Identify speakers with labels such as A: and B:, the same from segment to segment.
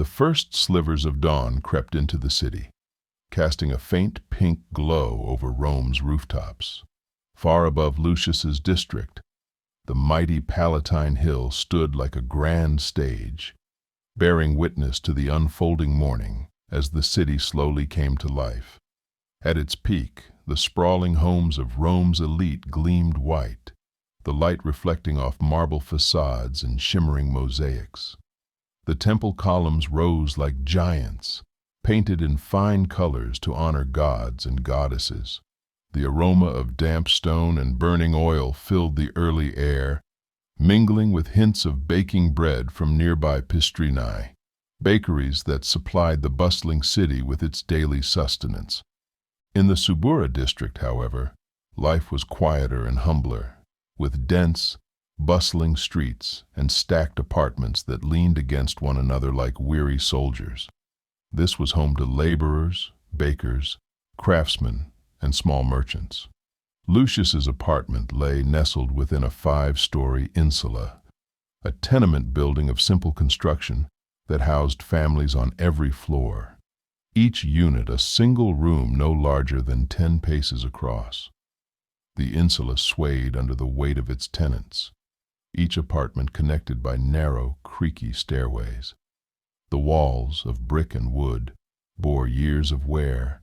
A: The first slivers of dawn crept into the city, casting a faint pink glow over Rome's rooftops. Far above Lucius's district, the mighty Palatine Hill stood like a grand stage, bearing witness to the unfolding morning as the city slowly came to life. At its peak, the sprawling homes of Rome's elite gleamed white, the light reflecting off marble facades and shimmering mosaics. The temple columns rose like giants, painted in fine colors to honor gods and goddesses. The aroma of damp stone and burning oil filled the early air, mingling with hints of baking bread from nearby pistrini, bakeries that supplied the bustling city with its daily sustenance. In the Subura district, however, life was quieter and humbler, with dense, bustling streets and stacked apartments that leaned against one another like weary soldiers. This was home to laborers, bakers, craftsmen, and small merchants. Lucius's apartment lay nestled within a 5-story insula, a tenement building of simple construction that housed families on every floor, each unit a single room no larger than 10 paces across. The insula swayed under the weight of its tenants, each apartment connected by narrow, creaky stairways. The walls, of brick and wood, bore years of wear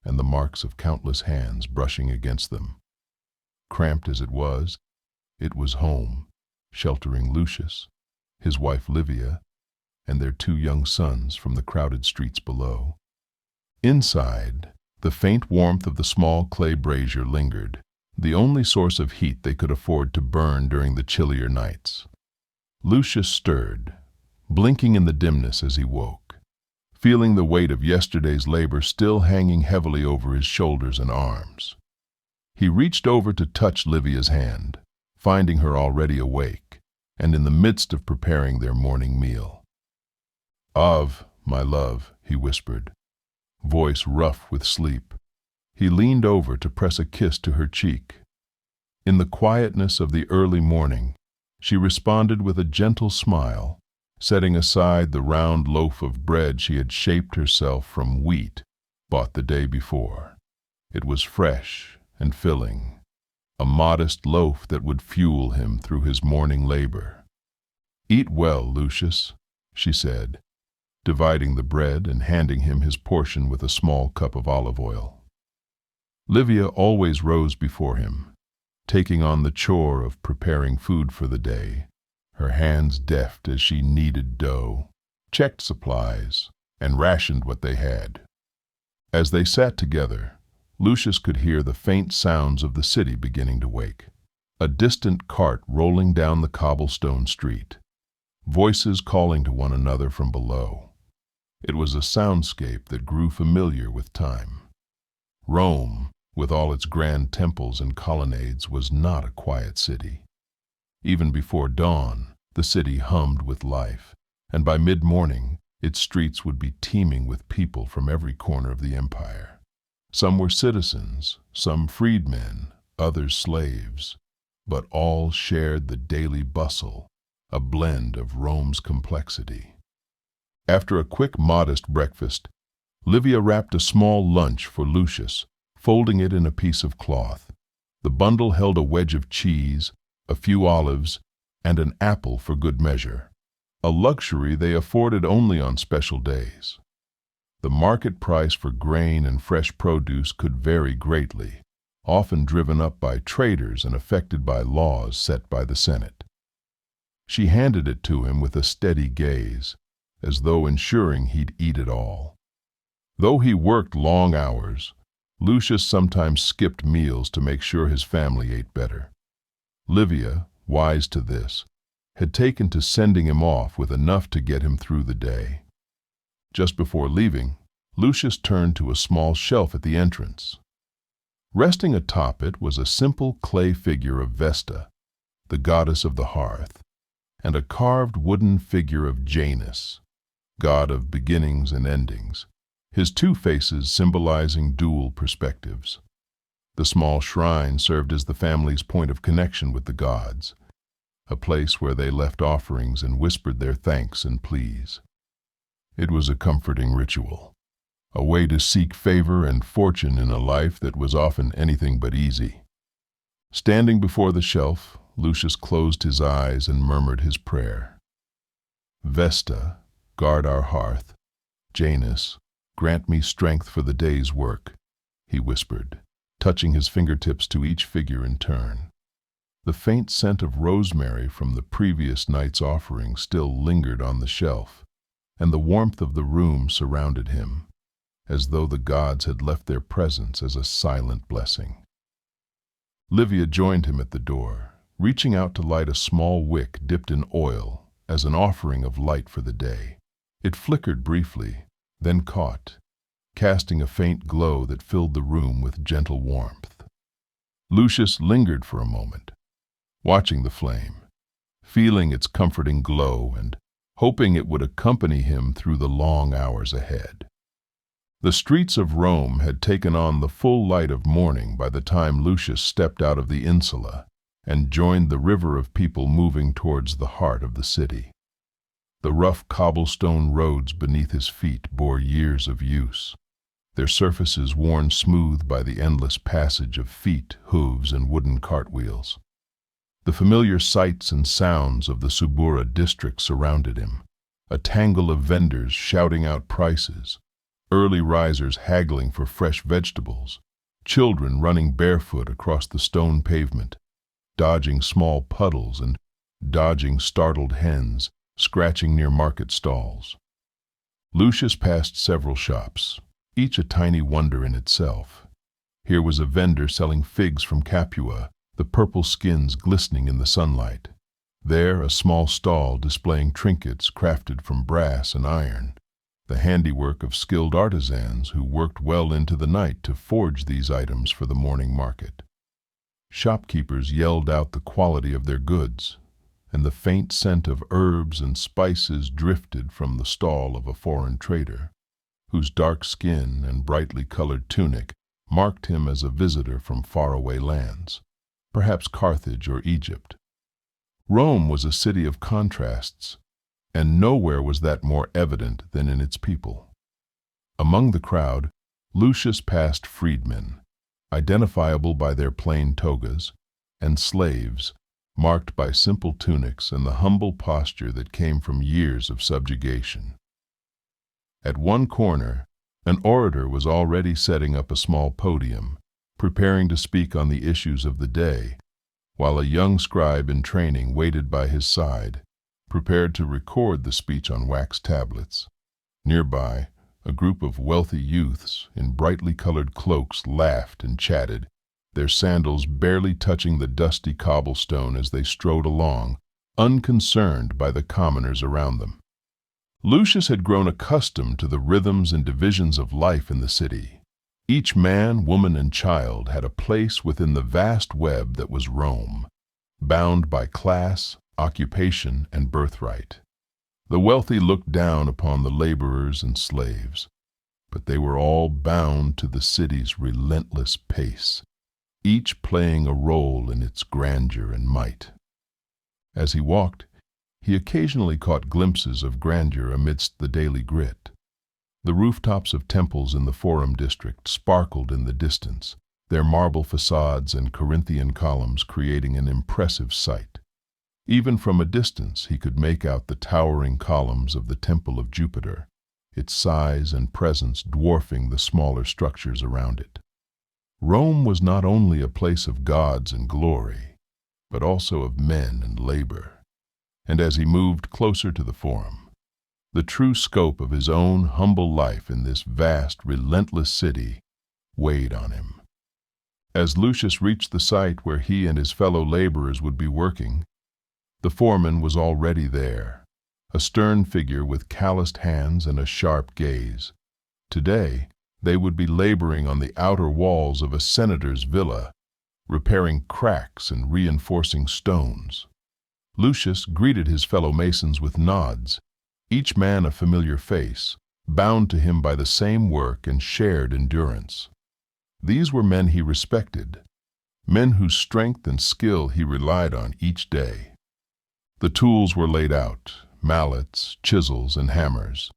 A: and the marks of countless hands brushing against them. Cramped as it was home, sheltering Lucius, his wife Livia, and their 2 young sons from the crowded streets below. Inside, the faint warmth of the small clay brazier lingered, the only source of heat they could afford to burn during the chillier nights. Lucius stirred, blinking in the dimness as he woke, feeling the weight of yesterday's labor still hanging heavily over his shoulders and arms. He reached over to touch Livia's hand, finding her already awake and in the midst of preparing their morning meal. "Av, my love," he whispered, voice rough with sleep. He leaned over to press a kiss to her cheek. In the quietness of the early morning, she responded with a gentle smile, setting aside the round loaf of bread she had shaped herself from wheat bought the day before. It was fresh and filling, a modest loaf that would fuel him through his morning labor. "Eat well, Lucius," she said, dividing the bread and handing him his portion with a small cup of olive oil. Livia always rose before him, taking on the chore of preparing food for the day, her hands deft as she kneaded dough, checked supplies, and rationed what they had. As they sat together, Lucius could hear the faint sounds of the city beginning to wake. A distant cart rolling down the cobblestone street, voices calling to one another from below. It was a soundscape that grew familiar with time. Rome, with all its grand temples and colonnades, was not a quiet city. Even before dawn, the city hummed with life, and by mid-morning, its streets would be teeming with people from every corner of the empire. Some were citizens, some freedmen, others slaves, but all shared the daily bustle, a blend of Rome's complexity. After a quick, modest breakfast, Livia wrapped a small lunch for Lucius, folding it in a piece of cloth. The bundle held a wedge of cheese, a few olives, and an apple for good measure, a luxury they afforded only on special days. The market price for grain and fresh produce could vary greatly, often driven up by traders and affected by laws set by the Senate. She handed it to him with a steady gaze, as though ensuring he'd eat it all. Though he worked long hours, Lucius sometimes skipped meals to make sure his family ate better. Livia, wise to this, had taken to sending him off with enough to get him through the day. Just before leaving, Lucius turned to a small shelf at the entrance. Resting atop it was a simple clay figure of Vesta, the goddess of the hearth, and a carved wooden figure of Janus, god of beginnings and endings, his 2 faces symbolizing dual perspectives. The small shrine served as the family's point of connection with the gods, a place where they left offerings and whispered their thanks and pleas. It was a comforting ritual, a way to seek favor and fortune in a life that was often anything but easy. Standing before the shelf, Lucius closed his eyes and murmured his prayer. Vesta, guard our hearth. Janus, grant me strength for the day's work, he whispered, touching his fingertips to each figure in turn. The faint scent of rosemary from the previous night's offering still lingered on the shelf, and the warmth of the room surrounded him, as though the gods had left their presence as a silent blessing. Livia joined him at the door, reaching out to light a small wick dipped in oil as an offering of light for the day. It flickered briefly, then caught, casting a faint glow that filled the room with gentle warmth. Lucius lingered for a moment, watching the flame, feeling its comforting glow and hoping it would accompany him through the long hours ahead. The streets of Rome had taken on the full light of morning by the time Lucius stepped out of the insula and joined the river of people moving towards the heart of the city. The rough cobblestone roads beneath his feet bore years of use, their surfaces worn smooth by the endless passage of feet, hooves, and wooden cartwheels. The familiar sights and sounds of the Subura district surrounded him, a tangle of vendors shouting out prices, early risers haggling for fresh vegetables, children running barefoot across the stone pavement, dodging small puddles and dodging startled hens, scratching near market stalls. Lucius passed several shops, each a tiny wonder in itself. Here was a vendor selling figs from Capua, the purple skins glistening in the sunlight. There a small stall displaying trinkets crafted from brass and iron, the handiwork of skilled artisans who worked well into the night to forge these items for the morning market. Shopkeepers yelled out the quality of their goods, and the faint scent of herbs and spices drifted from the stall of a foreign trader, whose dark skin and brightly colored tunic marked him as a visitor from faraway lands, perhaps Carthage or Egypt. Rome was a city of contrasts, and nowhere was that more evident than in its people. Among the crowd, Lucius passed freedmen, identifiable by their plain togas, and slaves, marked by simple tunics and the humble posture that came from years of subjugation. At one corner, an orator was already setting up a small podium, preparing to speak on the issues of the day, while a young scribe in training waited by his side, prepared to record the speech on wax tablets. Nearby, a group of wealthy youths in brightly colored cloaks laughed and chatted, their sandals barely touching the dusty cobblestone as they strode along, unconcerned by the commoners around them. Lucius had grown accustomed to the rhythms and divisions of life in the city. Each man, woman, and child had a place within the vast web that was Rome, bound by class, occupation, and birthright. The wealthy looked down upon the laborers and slaves, but they were all bound to the city's relentless pace, each playing a role in its grandeur and might. As he walked, he occasionally caught glimpses of grandeur amidst the daily grit. The rooftops of temples in the Forum district sparkled in the distance, their marble facades and Corinthian columns creating an impressive sight. Even from a distance he could make out the towering columns of the Temple of Jupiter, its size and presence dwarfing the smaller structures around it. Rome was not only a place of gods and glory, but also of men and labor. And as he moved closer to the Forum, the true scope of his own humble life in this vast, relentless city weighed on him. As Lucius reached the site where he and his fellow laborers would be working, the foreman was already there, a stern figure with calloused hands and a sharp gaze. Today, they would be laboring on the outer walls of a senator's villa, repairing cracks and reinforcing stones. Lucius greeted his fellow masons with nods, each man a familiar face, bound to him by the same work and shared endurance. These were men he respected, men whose strength and skill he relied on each day. The tools were laid out, mallets, chisels, and hammers.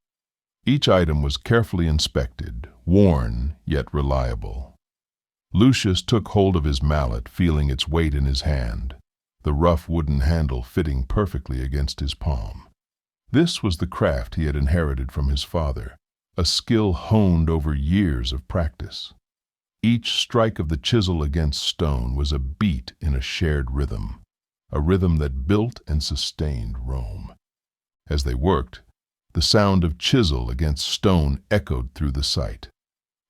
A: Each item was carefully inspected, worn yet reliable. Lucius took hold of his mallet, feeling its weight in his hand, the rough wooden handle fitting perfectly against his palm. This was the craft he had inherited from his father, a skill honed over years of practice. Each strike of the chisel against stone was a beat in a shared rhythm, a rhythm that built and sustained Rome. As they worked, the sound of chisel against stone echoed through the site,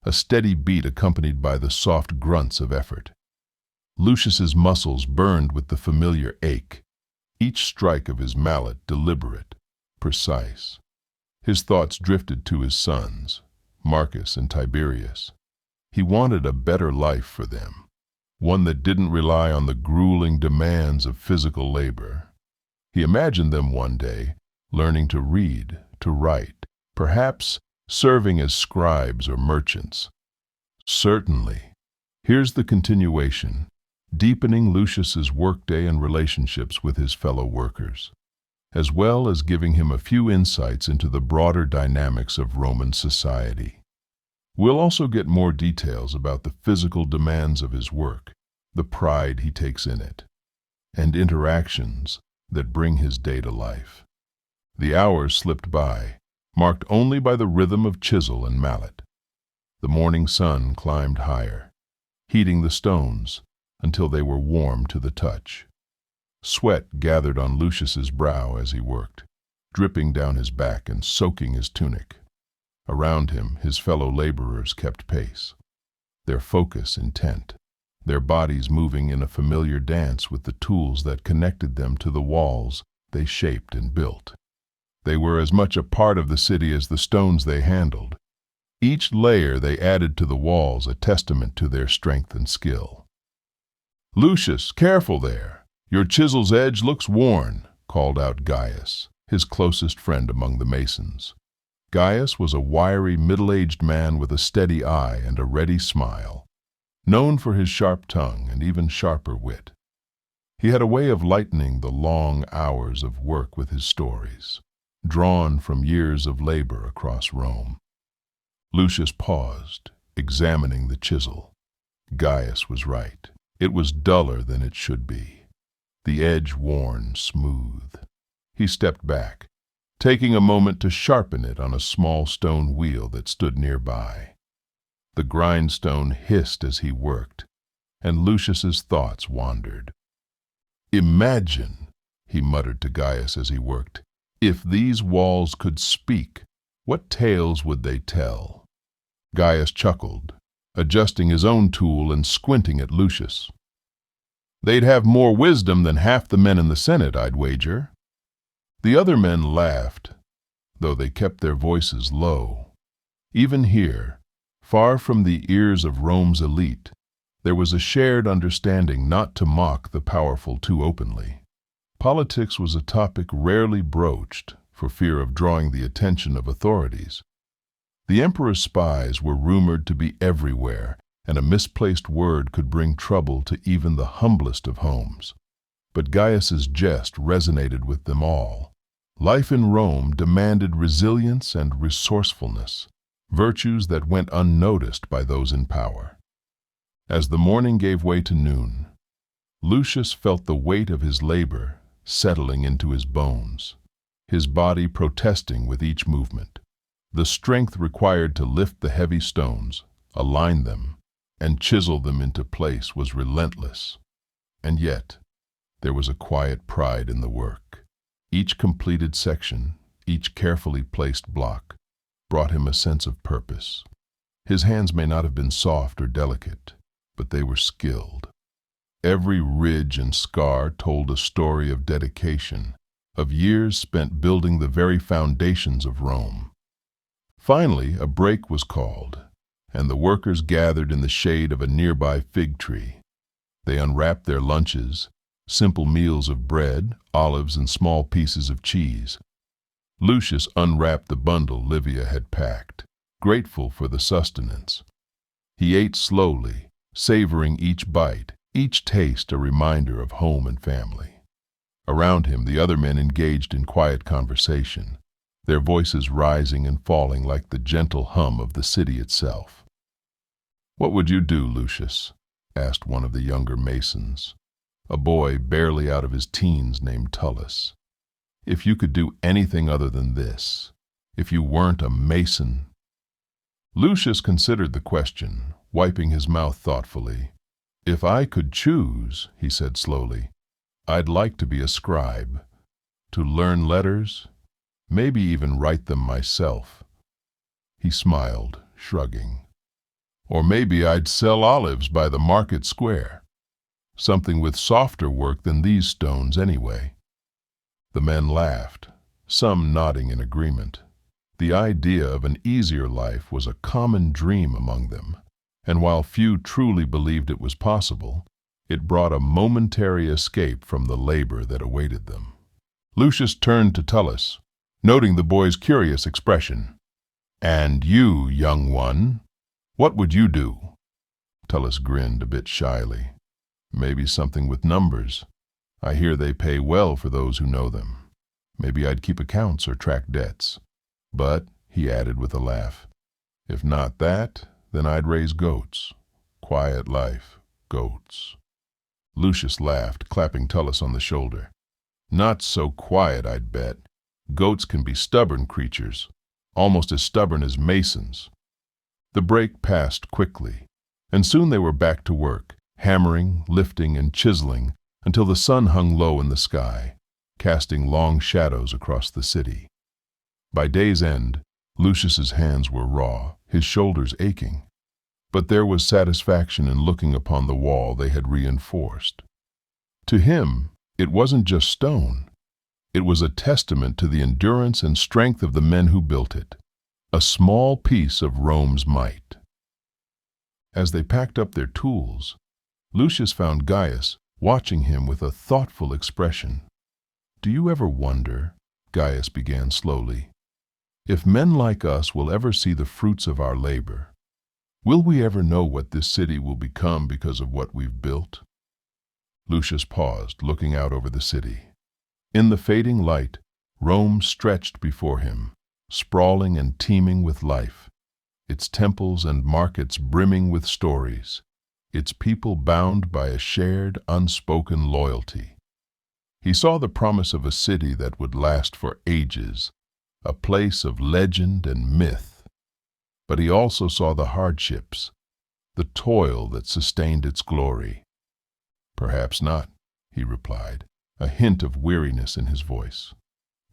A: a steady beat accompanied by the soft grunts of effort. Lucius's muscles burned with the familiar ache, each strike of his mallet deliberate, precise. His thoughts drifted to his sons, Marcus and Tiberius. He wanted a better life for them, one that didn't rely on the grueling demands of physical labor. He imagined them one day learning to read, to write, perhaps serving as scribes or merchants. Certainly. Here's the continuation, deepening Lucius's workday and relationships with his fellow workers, as well as giving him a few insights into the broader dynamics of Roman society. We'll also get more details about the physical demands of his work, the pride he takes in it, and interactions that bring his day to life. The hours slipped by, marked only by the rhythm of chisel and mallet. The morning sun climbed higher, heating the stones until they were warm to the touch. Sweat gathered on Lucius's brow as he worked, dripping down his back and soaking his tunic. Around him, his fellow laborers kept pace, their focus intent, their bodies moving in a familiar dance with the tools that connected them to the walls they shaped and built. They were as much a part of the city as the stones they handled. Each layer they added to the walls a testament to their strength and skill. "Lucius, careful there! Your chisel's edge looks worn," called out Gaius, his closest friend among the masons. Gaius was a wiry, middle-aged man with a steady eye and a ready smile, known for his sharp tongue and even sharper wit. He had a way of lightening the long hours of work with his stories, drawn from years of labor across Rome. Lucius paused, examining the chisel. Gaius was right. It was duller than it should be, the edge worn smooth. He stepped back, taking a moment to sharpen it on a small stone wheel that stood nearby. The grindstone hissed as he worked, and Lucius's thoughts wandered. "Imagine," he muttered to Gaius as he worked, "if these walls could speak, what tales would they tell?" Gaius chuckled, adjusting his own tool and squinting at Lucius. "They'd have more wisdom than half the men in the Senate, I'd wager." The other men laughed, though they kept their voices low. Even here, far from the ears of Rome's elite, there was a shared understanding not to mock the powerful too openly. Politics was a topic rarely broached for fear of drawing the attention of authorities. The emperor's spies were rumored to be everywhere, and a misplaced word could bring trouble to even the humblest of homes. But Gaius's jest resonated with them all. Life in Rome demanded resilience and resourcefulness, virtues that went unnoticed by those in power. As the morning gave way to noon, Lucius felt the weight of his labor settling into his bones, his body protesting with each movement. The strength required to lift the heavy stones, align them, and chisel them into place was relentless. And yet, there was a quiet pride in the work. Each completed section, each carefully placed block, brought him a sense of purpose. His hands may not have been soft or delicate, but they were skilled. Every ridge and scar told a story of dedication, of years spent building the very foundations of Rome. Finally, a break was called, and the workers gathered in the shade of a nearby fig tree. They unwrapped their lunches, simple meals of bread, olives, and small pieces of cheese. Lucius unwrapped the bundle Livia had packed, grateful for the sustenance. He ate slowly, savoring each bite, each taste a reminder of home and family. Around him, the other men engaged in quiet conversation, their voices rising and falling like the gentle hum of the city itself. "What would you do, Lucius?" asked one of the younger masons, a boy barely out of his teens named Tullus. "If you could do anything other than this, if you weren't a mason?" Lucius considered the question, wiping his mouth thoughtfully. "If I could choose," he said slowly, "I'd like to be a scribe, to learn letters, maybe even write them myself." He smiled, shrugging. "Or maybe I'd sell olives by the market square. Something with softer work than these stones anyway." The men laughed, some nodding in agreement. The idea of an easier life was a common dream among them, and while few truly believed it was possible, it brought a momentary escape from the labor that awaited them. Lucius turned to Tullus, noting the boy's curious expression. "And you, young one, what would you do?" Tullus grinned a bit shyly. "Maybe something with numbers. I hear they pay well for those who know them. Maybe I'd keep accounts or track debts. But," he added with a laugh, "if not that, then I'd raise goats. Quiet life, goats." Lucius laughed, clapping Tullus on the shoulder. "Not so quiet, I'd bet. Goats can be stubborn creatures, almost as stubborn as masons." The break passed quickly, and soon they were back to work, hammering, lifting, and chiseling until the sun hung low in the sky, casting long shadows across the city. By day's end, Lucius's hands were raw, his shoulders aching, but there was satisfaction in looking upon the wall they had reinforced. To him, it wasn't just stone. It was a testament to the endurance and strength of the men who built it, a small piece of Rome's might. As they packed up their tools, Lucius found Gaius watching him with a thoughtful expression. "Do you ever wonder," Gaius began slowly, "if men like us will ever see the fruits of our labor? Will we ever know what this city will become because of what we've built?" Lucius paused, looking out over the city. In the fading light, Rome stretched before him, sprawling and teeming with life, its temples and markets brimming with stories, its people bound by a shared, unspoken loyalty. He saw the promise of a city that would last for ages, a place of legend and myth. But he also saw the hardships, the toil that sustained its glory. "Perhaps not," he replied, a hint of weariness in his voice.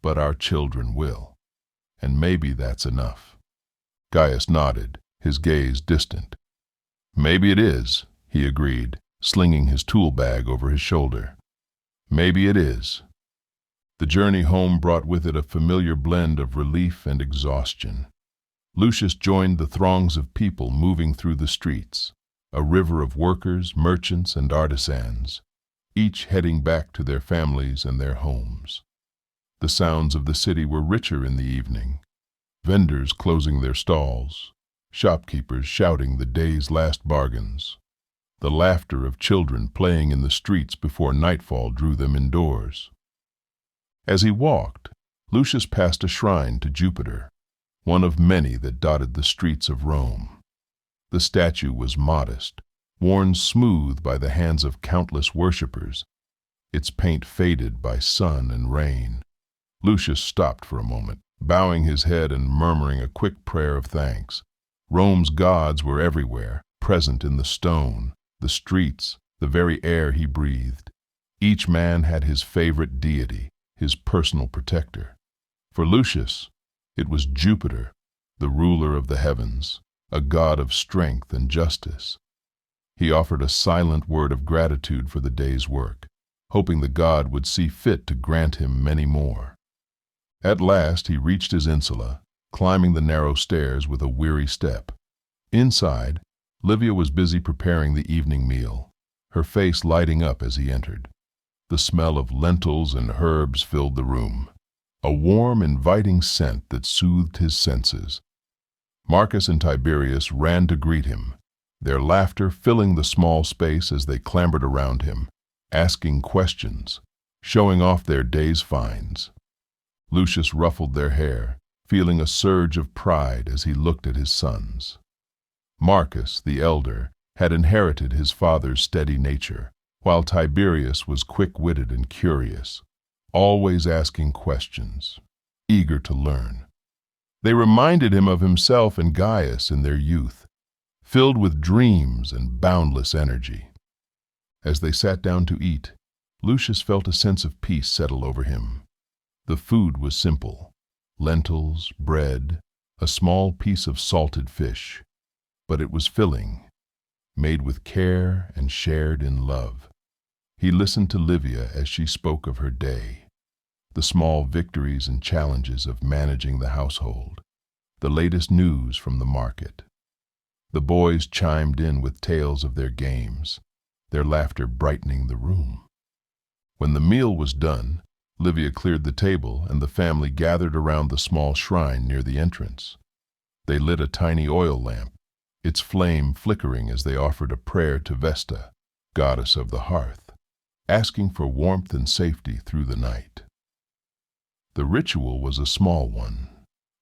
A: "But our children will, and maybe that's enough." Gaius nodded, his gaze distant. "Maybe it is," he agreed, slinging his tool bag over his shoulder. "Maybe it is." The journey home brought with it a familiar blend of relief and exhaustion. Lucius joined the throngs of people moving through the streets, a river of workers, merchants, and artisans, each heading back to their families and their homes. The sounds of the city were richer in the evening, vendors closing their stalls, shopkeepers shouting the day's last bargains. The laughter of children playing in the streets before nightfall drew them indoors. As he walked, Lucius passed a shrine to Jupiter, one of many that dotted the streets of Rome. The statue was modest, worn smooth by the hands of countless worshippers, its paint faded by sun and rain. Lucius stopped for a moment, bowing his head and murmuring a quick prayer of thanks. Rome's gods were everywhere, present in the stone, the streets, the very air he breathed. Each man had his favorite deity, his personal protector. For Lucius, it was Jupiter, the ruler of the heavens, a god of strength and justice. He offered a silent word of gratitude for the day's work, hoping the god would see fit to grant him many more. At last he reached his insula, climbing the narrow stairs with a weary step. Inside, Livia was busy preparing the evening meal, her face lighting up as he entered. The smell of lentils and herbs filled the room, a warm, inviting scent that soothed his senses. Marcus and Tiberius ran to greet him, their laughter filling the small space as they clambered around him, asking questions, showing off their day's finds. Lucius ruffled their hair, feeling a surge of pride as he looked at his sons. Marcus, the elder, had inherited his father's steady nature, while Tiberius was quick-witted and curious, always asking questions, eager to learn. They reminded him of himself and Gaius in their youth, filled with dreams and boundless energy. As they sat down to eat, Lucius felt a sense of peace settle over him. The food was simple: lentils, bread, a small piece of salted fish, but it was filling, made with care and shared in love. He listened to Livia as she spoke of her day, the small victories and challenges of managing the household, the latest news from the market. The boys chimed in with tales of their games, their laughter brightening the room. When the meal was done, Livia cleared the table and the family gathered around the small shrine near the entrance. They lit a tiny oil lamp, its flame flickering as they offered a prayer to Vesta, goddess of the hearth, asking for warmth and safety through the night. The ritual was a small one,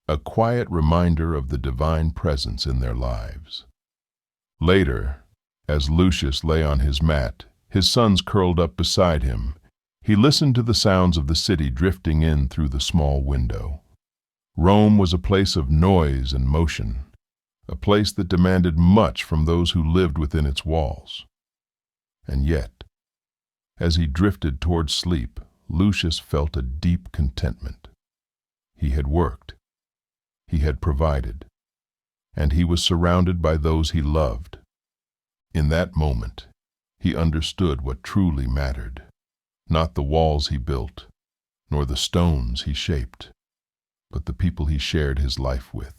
A: a quiet reminder of the divine presence in their lives. Later, as Lucius lay on his mat, his sons curled up beside him, he listened to the sounds of the city drifting in through the small window. Rome was a place of noise and motion, a place that demanded much from those who lived within its walls. And yet, as he drifted toward sleep, Lucius felt a deep contentment. He had worked, he had provided, and he was surrounded by those he loved. In that moment, he understood what truly mattered, not the walls he built, nor the stones he shaped, but the people he shared his life with.